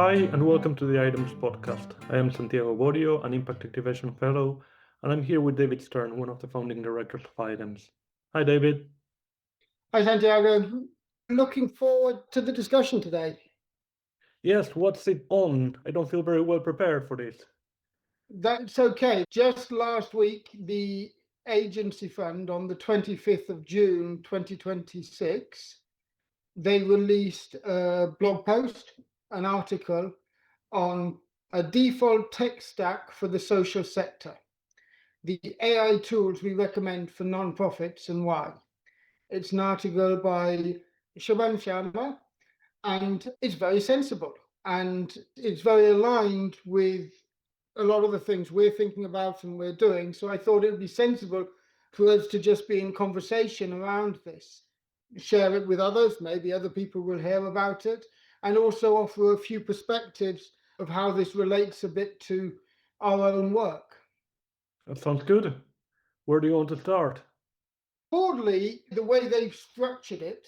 Hi, and welcome to the IDEMS podcast. I am Santiago, an Impact Activation Fellow, and I'm here with David Stern, one of the founding directors of IDEMS. Hi, David. Hi, Santiago. Looking forward to the discussion today. Yes, what's it on? I don't feel very well prepared for this. That's okay. Just last week, the agency fund on the 25th of June 2026, they released a blog post, an article on a default tech stack for the social sector, the AI tools we recommend for nonprofits and why. It's an article by Shubham Sharma, and it's very sensible and it's very aligned with a lot of the things we're thinking about and we're doing. So I thought it would be sensible for us to just be in conversation around this, share it with others, maybe other people will hear about it, and also offer a few perspectives of how this relates a bit to our own work. That sounds good. Where do you want to start? Broadly, the way they've structured it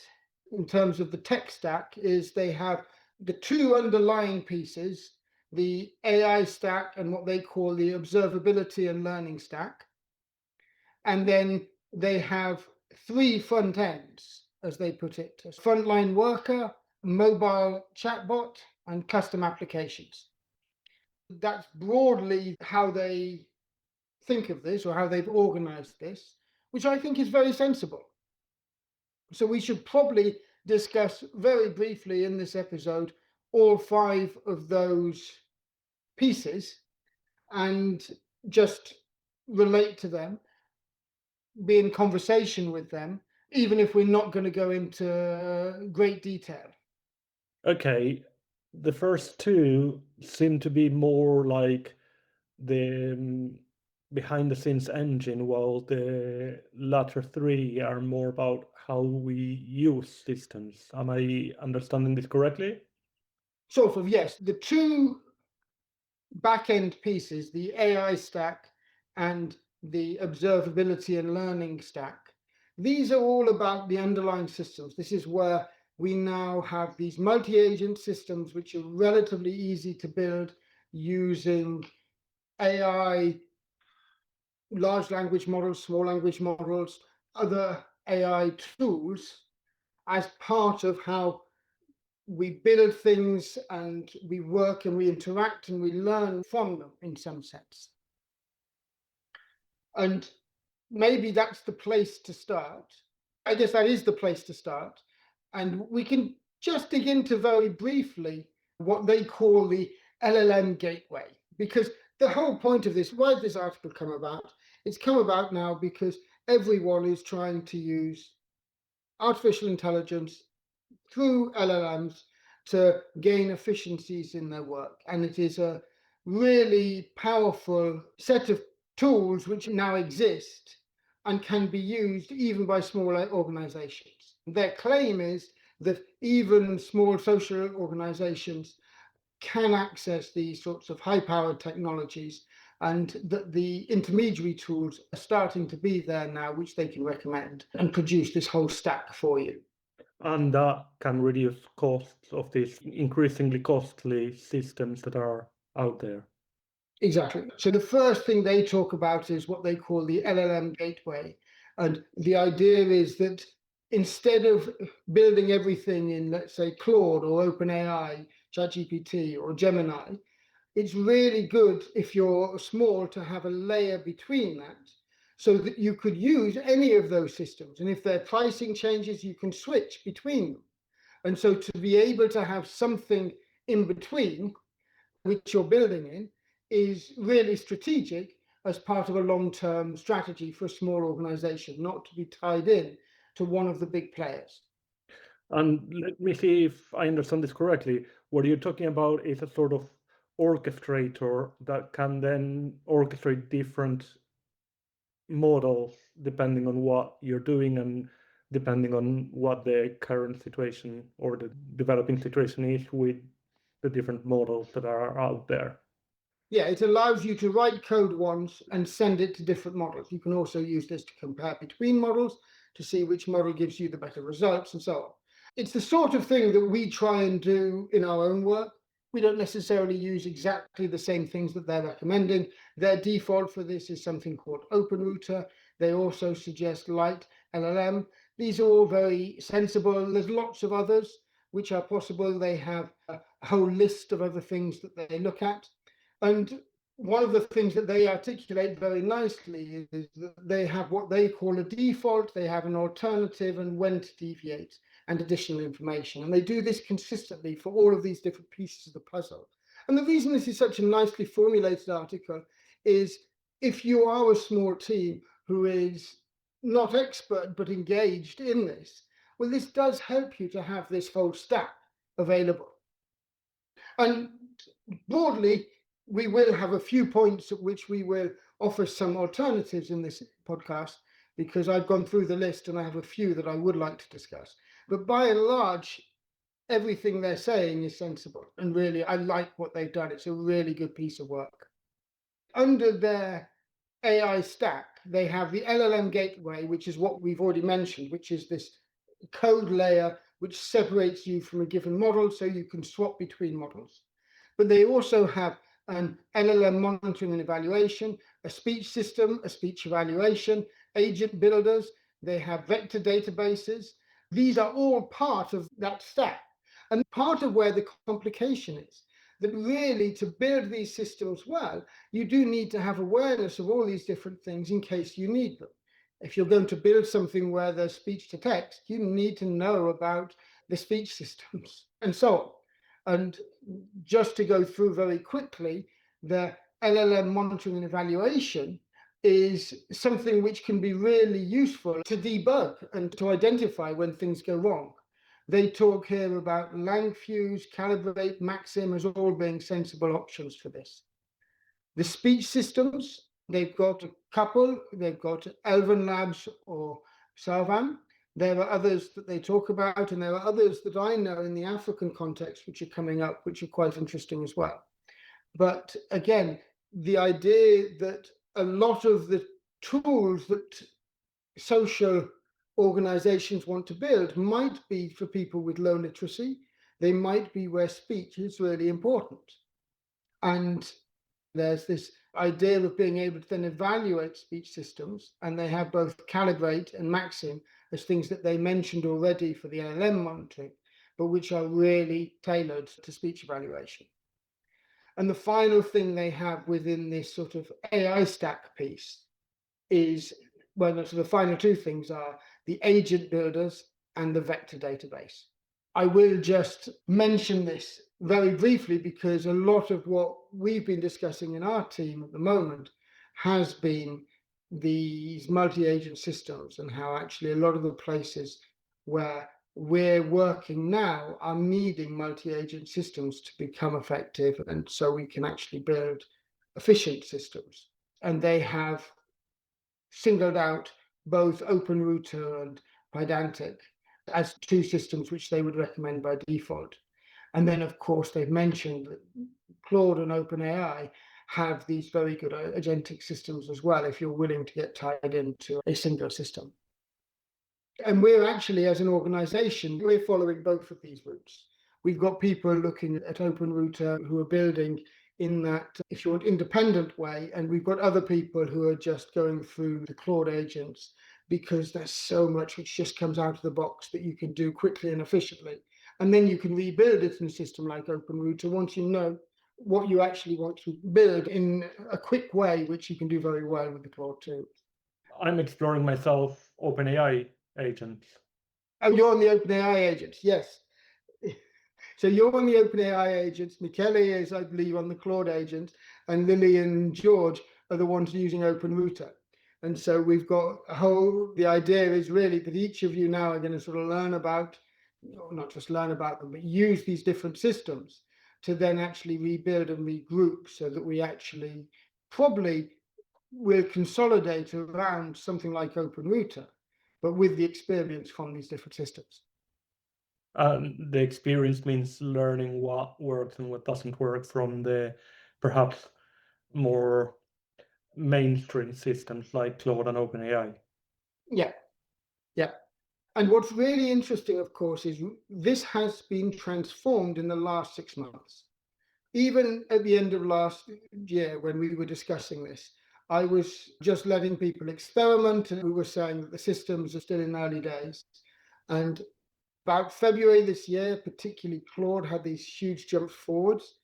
in terms of the tech stack is they have the two underlying pieces, the AI stack and what they call the observability and learning stack. And then they have three front ends, as they put it: frontline worker, mobile chatbot, and custom applications. That's broadly how they think of this, or how they've organized this, which I think is very sensible. So we should probably discuss very briefly in this episode all five of those pieces and just relate to them, be in conversation with them, even if we're not going to go into great detail. Okay, the first two seem to be more like the behind the scenes engine, while the latter three are more about how we use systems. Am I understanding this correctly? Sort of, yes. The two back-end pieces, the AI stack and the observability and learning stack, these are all about the underlying systems. This is where we now have these multi-agent systems which are relatively easy to build using AI, large language models, small language models, other AI tools as part of how we build things and we work and we interact and we learn from them in some sense. And maybe that's the place to start. I guess that is the place to start. And we can just dig into very briefly what they call the LLM gateway, because the whole point of this, why did this article come about? It's come about now because everyone is trying to use artificial intelligence through LLMs to gain efficiencies in their work. And it is a really powerful set of tools which now exist and can be used even by smaller organizations. Their claim is that even small social organizations can access these sorts of high-powered technologies, and that the intermediary tools are starting to be there now, which they can recommend and produce this whole stack for you. And that can reduce costs of these increasingly costly systems that are out there. Exactly. So the first thing they talk about is what they call the LLM gateway. And the idea is that instead of building everything in, let's say, Claude or OpenAI, ChatGPT or Gemini, it's really good if you're small to have a layer between that so that you could use any of those systems. And if their pricing changes, you can switch between them. And so to be able to have something in between, which you're building in, is really strategic as part of a long-term strategy for a small organization, not to be tied in to one of the big players. And let me see if I understand this correctly. What you're talking about is a sort of orchestrator that can then orchestrate different models depending on what you're doing and depending on what the current situation or the developing situation is with the different models that are out there. Yeah, it allows you to write code once and send it to different models. You can also use this to compare between models to see which model gives you the better results and so on. It's the sort of thing that we try and do in our own work. We don't necessarily use exactly the same things that they're recommending. Their default for this is something called OpenRouter. They also suggest Light LLM. These are all very sensible. There's lots of others which are possible. They have a whole list of other things that they look at. And one of the things that they articulate very nicely is that they have what they call a default, they have an alternative, and when to deviate, and additional information. And they do this consistently for all of these different pieces of the puzzle. And the reason this is such a nicely formulated article is if you are a small team who is not expert but engaged in this, well, this does help you to have this whole stack available. And broadly, we will have a few points at which we will offer some alternatives in this podcast, because I've gone through the list and I have a few that I would like to discuss. But by and large, everything they're saying is sensible. And really, I like what they've done. It's a really good piece of work. Under their AI stack, they have the LLM gateway, which is what we've already mentioned, which is this code layer which separates you from a given model so you can swap between models. But they also have an LLM monitoring and evaluation, a speech system, a speech evaluation, agent builders, they have vector databases. These are all part of that stack. And part of where the complication is, that really to build these systems well, you do need to have awareness of all these different things in case you need them. If you're going to build something where there's speech to text, you need to know about the speech systems and so on. And just to go through very quickly, the LLM monitoring and evaluation is something which can be really useful to debug and to identify when things go wrong. They talk here about Langfuse, Calibrate, Maxim as all being sensible options for this. The speech systems, they've got a couple. They've got Elven Labs or Salvan. There are others that they talk about, and there are others that I know in the African context which are coming up, which are quite interesting as well. But again, the idea that a lot of the tools that social organizations want to build might be for people with low literacy. They might be where speech is really important. And there's this idea of being able to then evaluate speech systems, and they have both Calibrate and Maxim as things that they mentioned already for the LLM monitoring, but which are really tailored to speech evaluation. And the final thing they have within this sort of AI stack piece is, well, so the final two things are the agent builders and the vector database. I will just mention this very briefly because a lot of what we've been discussing in our team at the moment has been these multi-agent systems, and how actually a lot of the places where we're working now are needing multi-agent systems to become effective, and so we can actually build efficient systems. And they have singled out both OpenRouter and Pydantic as two systems which they would recommend by default. And then, of course, they've mentioned that Claude and OpenAI have these very good agentic systems as well, if you're willing to get tied into a single system. And we're actually, as an organization, we're following both of these routes. We've got people looking at OpenRouter who are building in that, if you want, independent way, and we've got other people who are just going through the Claude agents, because there's so much which just comes out of the box that you can do quickly and efficiently. And then you can rebuild it in a system like OpenRouter once you know what you actually want to build in a quick way, which you can do very well with the Claude too. I'm exploring myself OpenAI agents. Oh, you're on the OpenAI agents, yes. So you're on the OpenAI agents. Michele is, I believe, on the Claude agent, and Lily and George are the ones using OpenRouter. And so we've got a whole, the idea is really that each of you now are going to sort of learn about, not just learn about them, but use these different systems to then actually rebuild and regroup, so that we actually probably will consolidate around something like OpenRouter, but with the experience from these different systems. The experience means learning what works and what doesn't work from the perhaps more mainstream systems like Claude and OpenAI. Yeah, yeah. And what's really interesting, of course, is this has been transformed in the last 6 months. Even at the end of last year, when we were discussing this, I was just letting people experiment, and we were saying that the systems are still in early days. And about February this year, particularly, Claude had these huge jumps forwards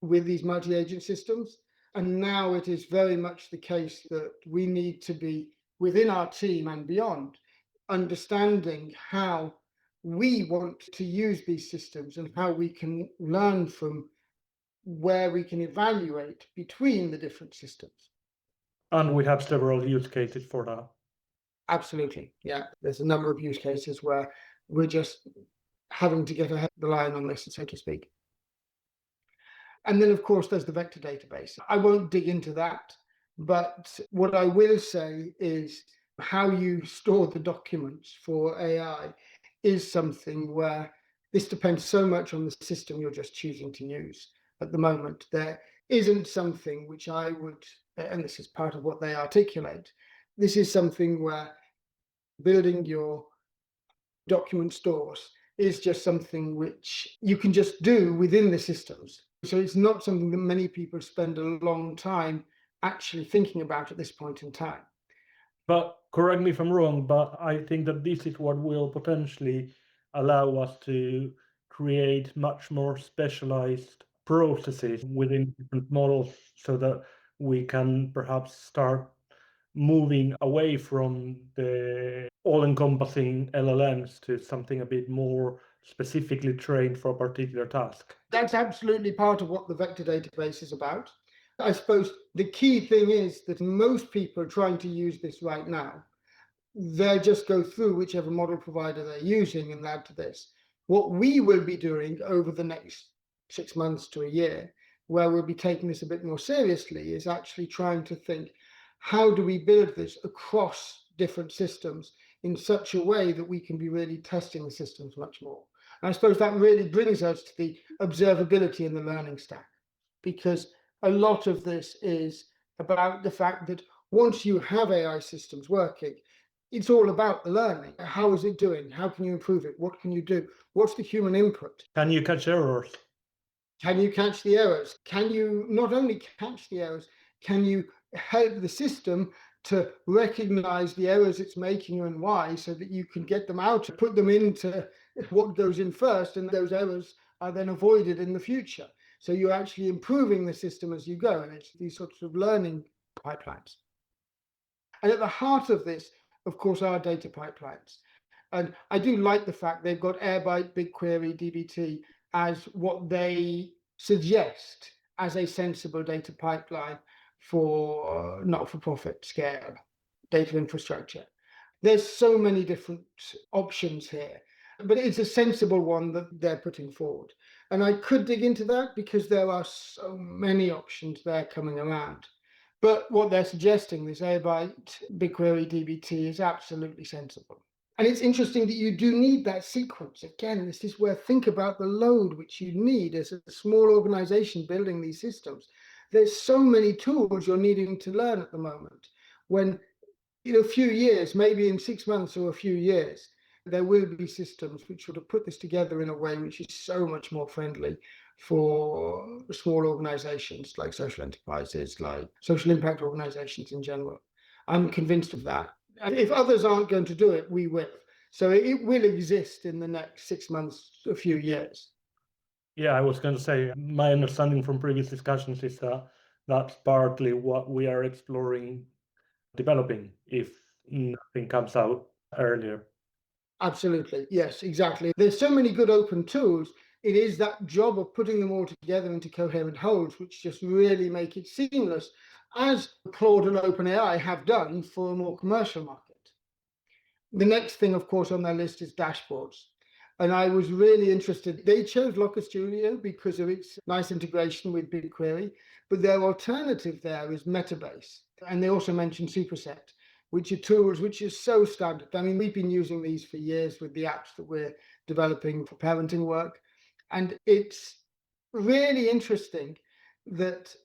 with these multi-agent systems. And now it is very much the case that we need to be within our team and beyond, understanding how we want to use these systems and how we can learn from where we can evaluate between the different systems. And we have several use cases for that. Absolutely. Yeah. There's a number of use cases where we're just having to get ahead of the line on this, so to speak. And then, of course, there's the vector database. I won't dig into that, but what I will say is how you store the documents for AI is something where this depends so much on the system you're just choosing to use. At the moment, there isn't something which I would, and this is part of what they articulate, this is something where building your document stores is just something which you can just do within the systems. So it's not something that many people spend a long time actually thinking about at this point in time. But correct me if I'm wrong, but I think that this is what will potentially allow us to create much more specialized processes within different models so that we can perhaps start moving away from the all-encompassing LLMs to something a bit more specifically trained for a particular task. That's absolutely part of what the vector database is about. I suppose the key thing is that most people are trying to use this right now. They'll just go through whichever model provider they're using and add to this. What we will be doing over the next 6 months to a year, where we'll be taking this a bit more seriously, is actually trying to think, how do we build this across different systems in such a way that we can be really testing the systems much more? And I suppose that really brings us to the observability and the learning stack, because a lot of this is about the fact that once you have AI systems working, it's all about the learning. How is it doing? How can you improve it? What can you do? What's the human input? Can you catch errors? Can you catch the errors? Can you not only catch the errors, can you help the system to recognize the errors it's making and why, so that you can get them out, put them into what goes in first, and those errors are then avoided in the future. So you're actually improving the system as you go, and it's these sorts of learning pipelines. And at the heart of this, of course, are data pipelines. And I do like the fact they've got Airbyte, BigQuery, DBT as what they suggest as a sensible data pipeline for not-for-profit scale data infrastructure. There's so many different options here, but it's a sensible one that they're putting forward. And I could dig into that because there are so many options there coming around. But what they're suggesting, this Airbyte, BigQuery, DBT, is absolutely sensible. And it's interesting that you do need that sequence. Again, this is where think about the load which you need as a small organization building these systems. There's so many tools you're needing to learn at the moment. When in a few years, maybe in 6 months or a few years, there will be systems which would have put this together in a way which is so much more friendly for small organizations like social enterprises, like social impact organizations in general. I'm convinced of that. And if others aren't going to do it, we will. So it will exist in the next 6 months, a few years. Yeah, I was going to say, my understanding from previous discussions is that that's partly what we are exploring developing if nothing comes out earlier. Absolutely. Yes, exactly. There's so many good open tools. It is that job of putting them all together into coherent wholes, which just really make it seamless, as Claude and OpenAI have done for a more commercial market. The next thing, of course, on their list is dashboards. And I was really interested. They chose Locker Studio because of its nice integration with BigQuery, but their alternative there is Metabase. And they also mentioned Superset, which are tools which are so standard. I mean, we've been using these for years with the apps that we're developing for parenting work. And it's really interesting that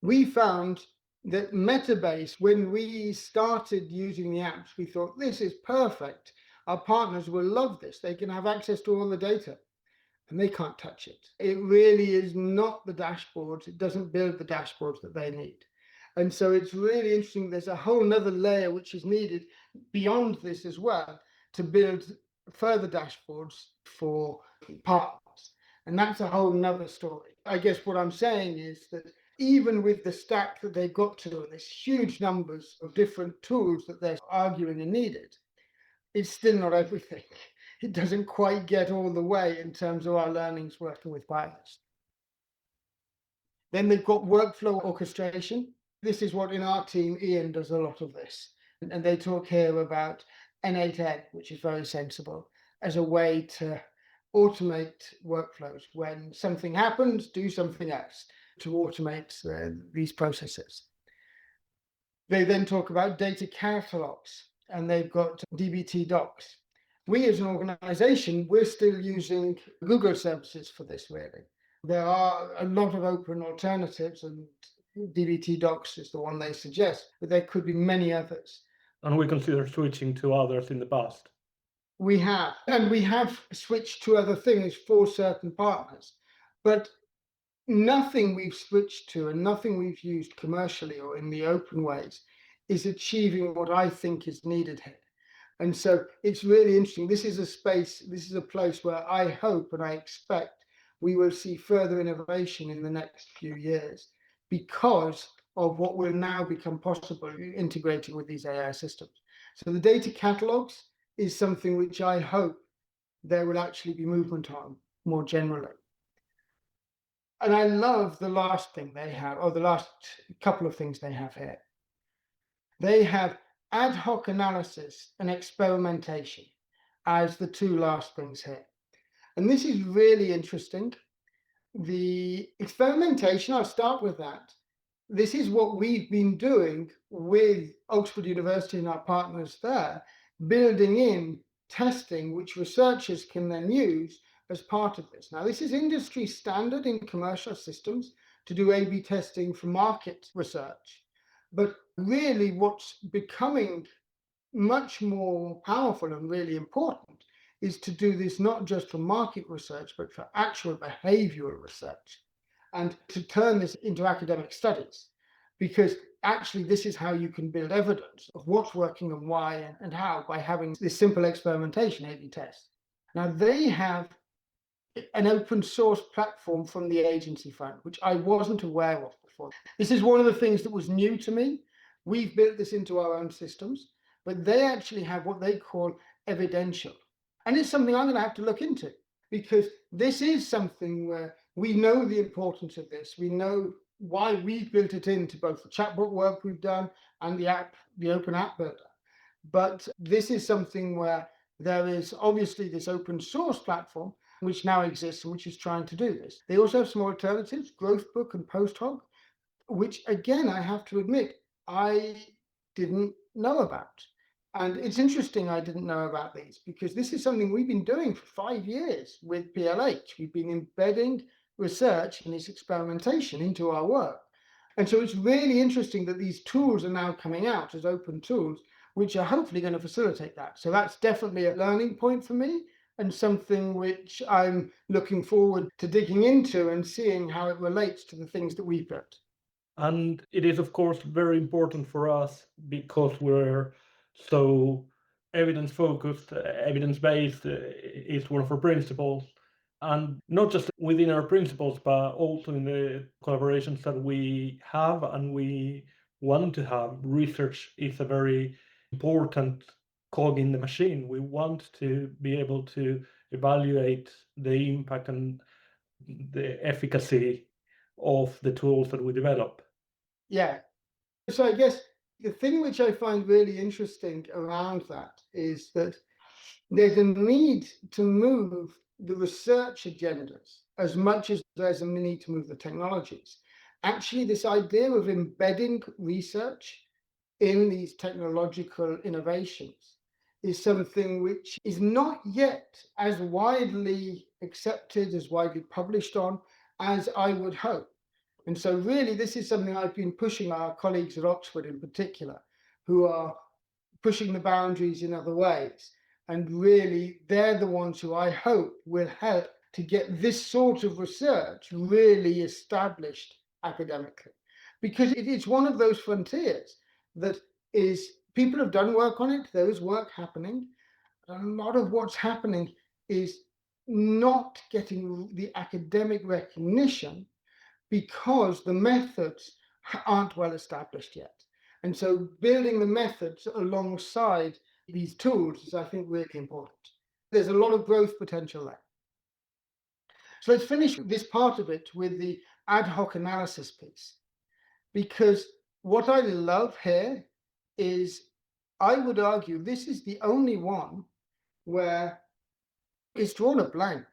we found that Metabase, when we started using the apps, we thought, this is perfect. Our partners will love this. They can have access to all the data. and they can't touch it. It really is not the dashboards. It doesn't build the dashboards that they need. And so it's really interesting. There's a whole nother layer which is needed beyond this as well to build further dashboards for partners. And that's a whole nother story. I guess what I'm saying is that even with the stack that they've got to, and there's huge numbers of different tools that they're arguing are needed, it's still not everything. It doesn't quite get all the way in terms of our learnings working with partners. Then they've got workflow orchestration. This is what in our team, Ian does a lot of this. And they talk here about N8N, which is very sensible, as a way to automate workflows. When something happens, do something else to automate these processes. They then talk about data catalogs, and they've got DBT docs. We as an organization, we're still using Google services for this, really. There are a lot of open alternatives, and DBT docs is the one they suggest, but there could be many others. And we consider switching to others in the past. We have, and we have switched to other things for certain partners, but nothing we've switched to and nothing we've used commercially or in the open ways is achieving what I think is needed here. And so it's really interesting. This is a space, this is a place where I hope and I expect we will see further innovation in the next few years because of what will now become possible integrating with these AI systems. So the data catalogs is something which I hope there will actually be movement on more generally. And I love the last thing they have, or the last couple of things they have here. They have ad hoc analysis and experimentation as the two last things here. And this is really interesting. The experimentation, I'll start with that. This is what we've been doing with Oxford University and our partners there, building in testing which researchers can then use as part of this. Now, this is industry standard in commercial systems to do A/B testing for market research. But really what's becoming much more powerful and really important is to do this not just for market research, but for actual behavioral research, and to turn this into academic studies, because actually this is how you can build evidence of what's working and why and how, by having this simple experimentation A/B test. Now, they have an open source platform from the agency front, which I wasn't aware of before. This is one of the things that was new to me. We've built this into our own systems, but they actually have what they call evidential. And it's something I'm going to have to look into, because this is something where we know the importance of this. We know why we've built it into both the chatbot work we've done and the app, the open app builder. But this is something where there is obviously this open source platform which now exists and which is trying to do this. They also have some alternatives, Growthbook and PostHog, which again, I have to admit, I didn't know about. And it's interesting I didn't know about these, because this is something we've been doing for 5 years with PLH. We've been embedding research and this experimentation into our work. And so it's really interesting that these tools are now coming out as open tools, which are hopefully going to facilitate that. So that's definitely a learning point for me, and something which I'm looking forward to digging into and seeing how it relates to the things that we've built. And it is, of course, very important for us because we're so evidence-focused, evidence-based is one of our principles. And not just within our principles, but also in the collaborations that we have and we want to have. Research is a very important cog in the machine. We want to be able to evaluate the impact and the efficacy of the tools that we develop. Yeah. So I guess the thing which I find really interesting around that is that there's a need to move the research agendas as much as there's a need to move the technologies. Actually, this idea of embedding research in these technological innovations is something which is not yet as widely accepted, as widely published on, as I would hope. And so really, this is something I've been pushing our colleagues at Oxford in particular, who are pushing the boundaries in other ways. And really, they're the ones who I hope will help to get this sort of research really established academically, because it is one of those frontiers that is, people have done work on it, there is work happening. A lot of what's happening is not getting the academic recognition because the methods aren't well established yet. And so building the methods alongside these tools is, I think, really important. There's a lot of growth potential there. So let's finish this part of it with the ad hoc analysis piece, because what I love here is, I would argue this is the only one where it's drawn a blank.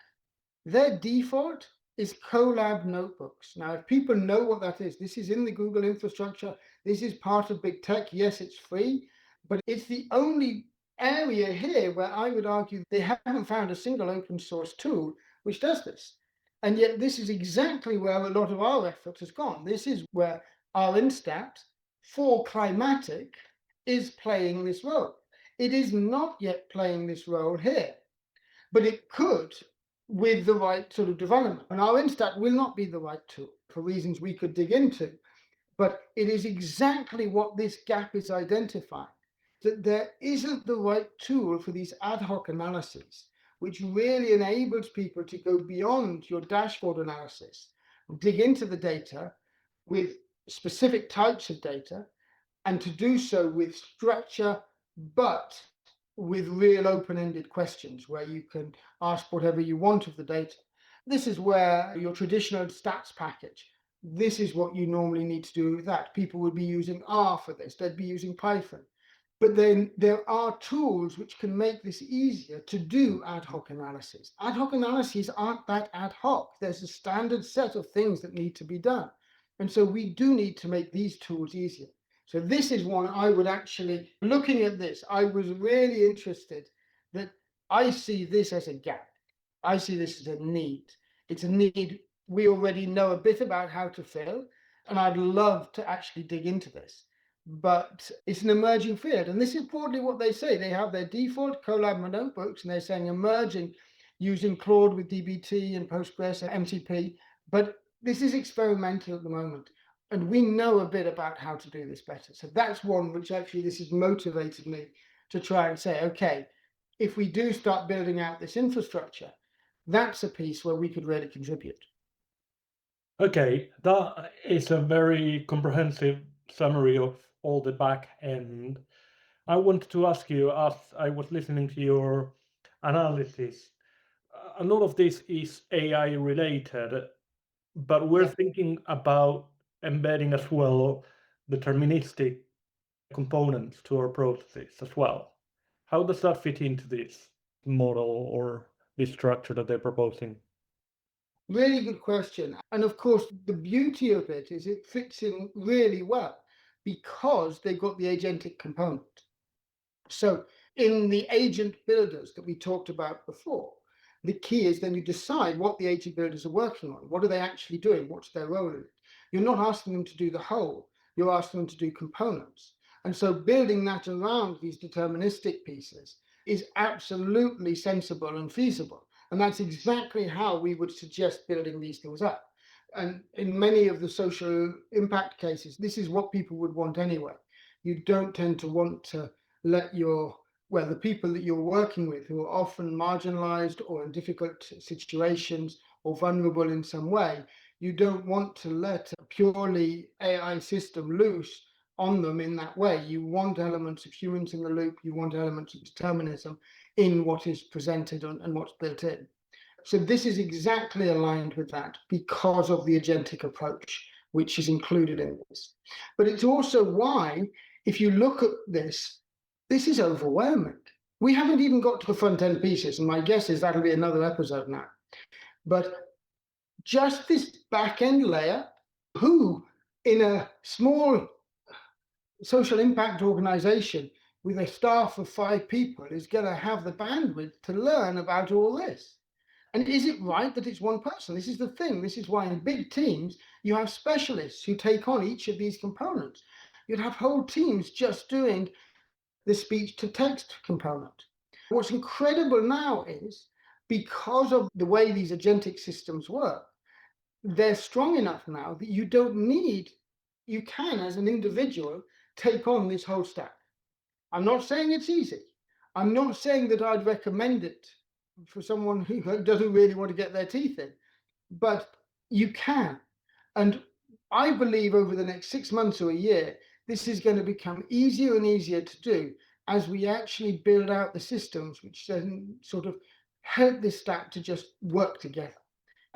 Their default is Colab notebooks. Now, if people know what that is, this is in the Google infrastructure. This is part of big tech. Yes, it's free, but it's the only area here where I would argue they haven't found a single open source tool which does this. And yet this is exactly where a lot of our effort has gone. This is where our Instat for climatic is playing this role. It is not yet playing this role here, but it could with the right sort of development. And our Instat will not be the right tool for reasons we could dig into, but it is exactly what this gap is identifying, that there isn't the right tool for these ad hoc analyses, which really enables people to go beyond your dashboard analysis, dig into the data with specific types of data, and to do so with structure, but with real open-ended questions where you can ask whatever you want of the data. This is where your traditional stats package, this is what you normally need to do with that. People would be using R for this, they'd be using Python. But then there are tools which can make this easier to do ad hoc analysis. Ad hoc analyses aren't that ad hoc. There's a standard set of things that need to be done. And so we do need to make these tools easier. So this is one I would actually, looking at this, I was really interested that I see this as a gap. I see this as a need. It's a need we already know a bit about how to fill, and I'd love to actually dig into this. But it's an emerging field, and this is broadly what they say. They have their default Colab notebooks, and they're saying emerging using Claude with DBT and Postgres and MCP, but this is experimental at the moment. And we know a bit about how to do this better. So that's one which actually this has motivated me to try and say, okay, if we do start building out this infrastructure, that's a piece where we could really contribute. Okay, that is a very comprehensive summary of all the back end. I wanted to ask you, as I was listening to your analysis, a lot of this is AI related, but we're thinking about embedding as well deterministic components to our processes as well. How does that fit into this model or this structure that they're proposing? Really good question. And of course, the beauty of it is it fits in really well because they've got the agentic component. So in the agent builders that we talked about before, the key is then you decide what the agent builders are working on. What are they actually doing? What's their role in it? You're not asking them to do the whole, you're asking them to do components. And so building that around these deterministic pieces is absolutely sensible and feasible. And that's exactly how we would suggest building these things up. And in many of the social impact cases, this is what people would want anyway. You don't tend to want to let the people that you're working with, who are often marginalized or in difficult situations or vulnerable in some way, you don't want to let a purely AI system loose on them in that way. You want elements of humans in the loop, you want elements of determinism in what is presented and what's built in. So this is exactly aligned with that because of the agentic approach, which is included in this. But it's also why, if you look at this is overwhelming. We haven't even got to the front end pieces, and my guess is that'll be another episode now. But just this back end layer, who in a small social impact organization with a staff of 5 people is going to have the bandwidth to learn about all this? And is it right that it's one person? This is the thing. This is why in big teams, you have specialists who take on each of these components. You'd have whole teams just doing the speech to text component. What's incredible now is because of the way these agentic systems work, they're strong enough now that you can, as an individual, take on this whole stack. I'm not saying it's easy. I'm not saying that I'd recommend it for someone who doesn't really want to get their teeth in, but you can. And I believe over the next 6 months or a year, this is going to become easier and easier to do as we actually build out the systems which then sort of help this stack to just work together.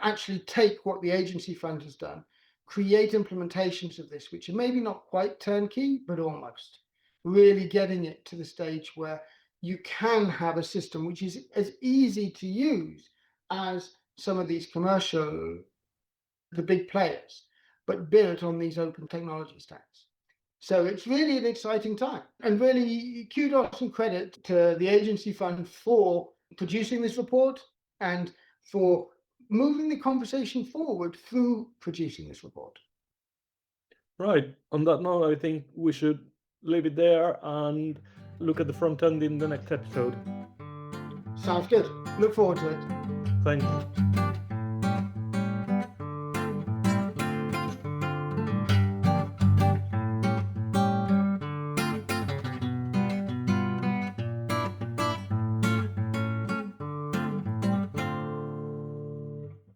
Actually take what the agency fund has done, create implementations of this, which are maybe not quite turnkey, but almost. Really getting it to the stage where you can have a system which is as easy to use as some of these the big players, but built on these open technology stacks. So it's really an exciting time, and really kudos and credit to the agency fund for producing this report and for moving the conversation forward through producing this report. Right. On that note, I think we should leave it there and look at the front end in the next episode. Sounds good. Look forward to it. Thanks.